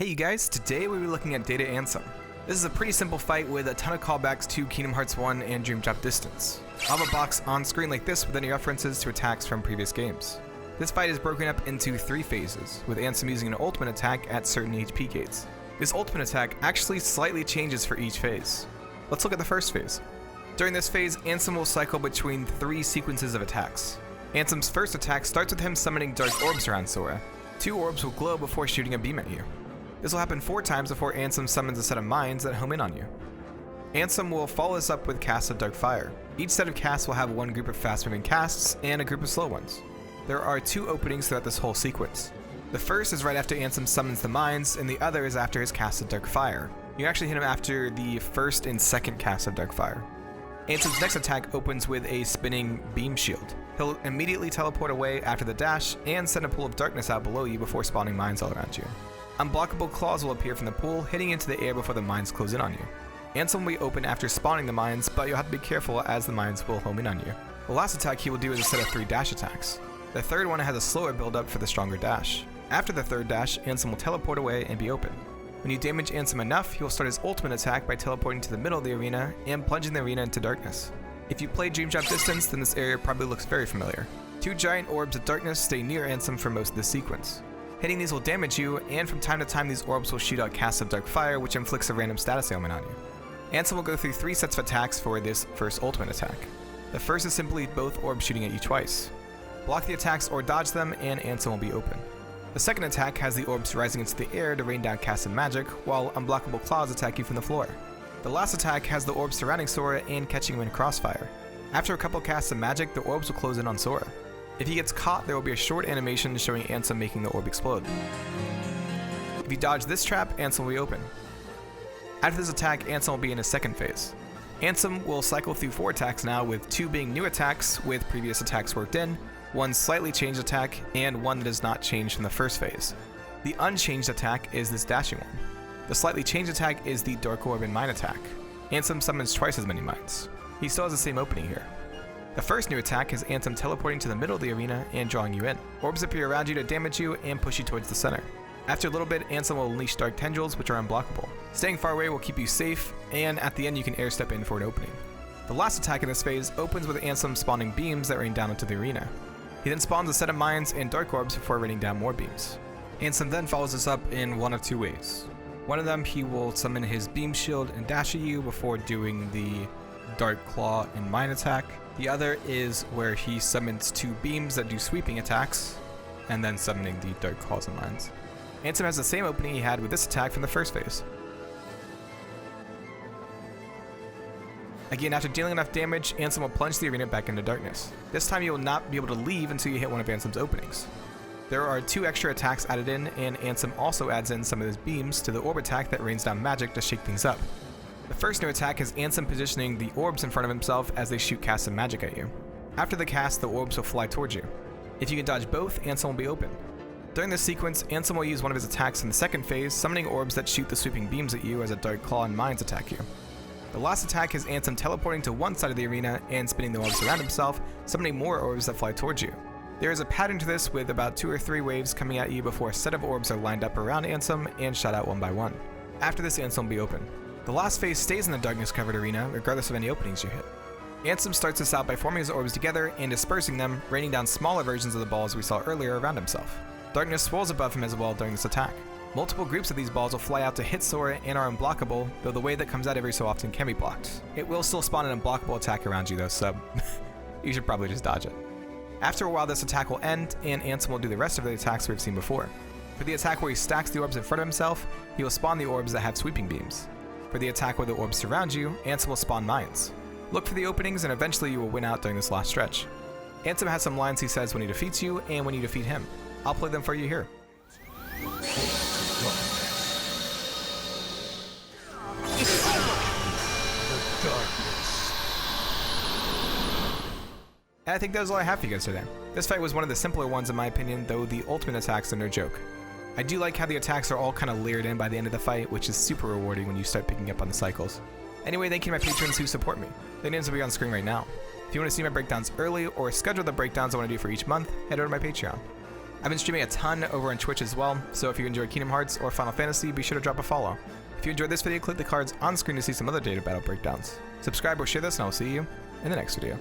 Hey you guys, today we'll be looking at Data-Ansem. This is a pretty simple fight with a ton of callbacks to Kingdom Hearts 1 and Dream Drop Distance. I'll have a box on screen like this with any references to attacks from previous games. This fight is broken up into 3 phases, with Ansem using an ultimate attack at certain HP gates. This ultimate attack actually slightly changes for each phase. Let's look at the first phase. During this phase, Ansem will cycle between 3 sequences of attacks. Ansem's first attack starts with him summoning dark orbs around Sora. 2 orbs will glow before shooting a beam at you. This will happen 4 times before Ansem summons a set of mines that home in on you. Ansem will follow this up with casts of dark fire. Each set of casts will have 1 group of fast-moving casts and a group of slow ones. There are 2 openings throughout this whole sequence. The first is right after Ansem summons the mines, and the other is after his cast of dark fire. You actually hit him after the first and second cast of dark fire. Ansem's next attack opens with a spinning beam shield. He'll immediately teleport away after the dash and send a pool of darkness out below you before spawning mines all around you. Unblockable claws will appear from the pool, hitting into the air before the mines close in on you. Ansem will be open after spawning the mines, but you'll have to be careful as the mines will home in on you. The last attack he will do is a set of 3 dash attacks. The third one has a slower build-up for the stronger dash. After the third dash, Ansem will teleport away and be open. When you damage Ansem enough, he will start his ultimate attack by teleporting to the middle of the arena and plunging the arena into darkness. If you play Dream Drop Distance, then this area probably looks very familiar. 2 giant orbs of darkness stay near Ansem for most of the sequence. Hitting these will damage you, and from time to time these orbs will shoot out casts of dark fire, which inflicts a random status ailment on you. Ansem will go through 3 sets of attacks for this first ultimate attack. The first is simply both orbs shooting at you twice. Block the attacks or dodge them, and Ansem will be open. The second attack has the orbs rising into the air to rain down casts of magic, while unblockable claws attack you from the floor. The last attack has the orbs surrounding Sora and catching him in crossfire. After a couple casts of magic, the orbs will close in on Sora. If he gets caught, there will be a short animation showing Ansem making the orb explode. If you dodge this trap, Ansem will be open. After this attack, Ansem will be in his second phase. Ansem will cycle through 4 attacks now, with 2 being new attacks with previous attacks worked in, 1 slightly changed attack, and 1 that is not changed from the first phase. The unchanged attack is this dashing one. The slightly changed attack is the Dark Orb and Mine attack. Ansem summons twice as many mines. He still has the same opening here. The first new attack is Ansem teleporting to the middle of the arena and drawing you in. Orbs appear around you to damage you and push you towards the center. After a little bit, Ansem will unleash dark tendrils, which are unblockable. Staying far away will keep you safe, and at the end you can air step in for an opening. The last attack in this phase opens with Ansem spawning beams that rain down into the arena. He then spawns a set of mines and dark orbs before raining down more beams. Ansem then follows this up in one of 2 ways. One of them, he will summon his beam shield and dash at you before doing the dark claw and mine attack. The other is where he summons 2 beams that do sweeping attacks, and then summoning the dark claws and mines. Ansem has the same opening he had with this attack from the first phase. Again, after dealing enough damage, Ansem will plunge the arena back into darkness. This time you will not be able to leave until you hit one of Ansem's openings. There are 2 extra attacks added in, and Ansem also adds in some of his beams to the orb attack that rains down magic to shake things up. The first new attack is Ansem positioning the orbs in front of himself as they shoot casts of magic at you. After the cast, the orbs will fly towards you. If you can dodge both, Ansem will be open. During this sequence, Ansem will use one of his attacks in the second phase, summoning orbs that shoot the sweeping beams at you as a dark claw and mines attack you. The last attack is Ansem teleporting to one side of the arena and spinning the orbs around himself, summoning more orbs that fly towards you. There is a pattern to this, with about 2 or 3 waves coming at you before a set of orbs are lined up around Ansem and shot out one by one. After this, Ansem will be open. The last phase stays in the darkness-covered arena, regardless of any openings you hit. Ansem starts this out by forming his orbs together and dispersing them, raining down smaller versions of the balls we saw earlier around himself. Darkness swirls above him as well during this attack. Multiple groups of these balls will fly out to hit Sora and are unblockable, though the wave that comes out every so often can be blocked. It will still spawn an unblockable attack around you though, so you should probably just dodge it. After a while, this attack will end, and Ansem will do the rest of the attacks we've seen before. For the attack where he stacks the orbs in front of himself, he will spawn the orbs that have sweeping beams. For the attack where the orbs surround you, Ansem will spawn mines. Look for the openings, and eventually you will win out during this last stretch. Ansem has some lines he says when he defeats you and when you defeat him. I'll play them for you here. And I think that was all I have for you guys today. This fight was one of the simpler ones in my opinion, though the ultimate attacks are no joke. I do like how the attacks are all kind of layered in by the end of the fight, which is super rewarding when you start picking up on the cycles. Anyway, thank you to my patrons who support me. Their names will be on screen right now. If you want to see my breakdowns early or schedule the breakdowns I want to do for each month, head over to my Patreon. I've been streaming a ton over on Twitch as well, so if you enjoy Kingdom Hearts or Final Fantasy, be sure to drop a follow. If you enjoyed this video, click the cards on screen to see some other data battle breakdowns. Subscribe or share this, and I'll see you in the next video.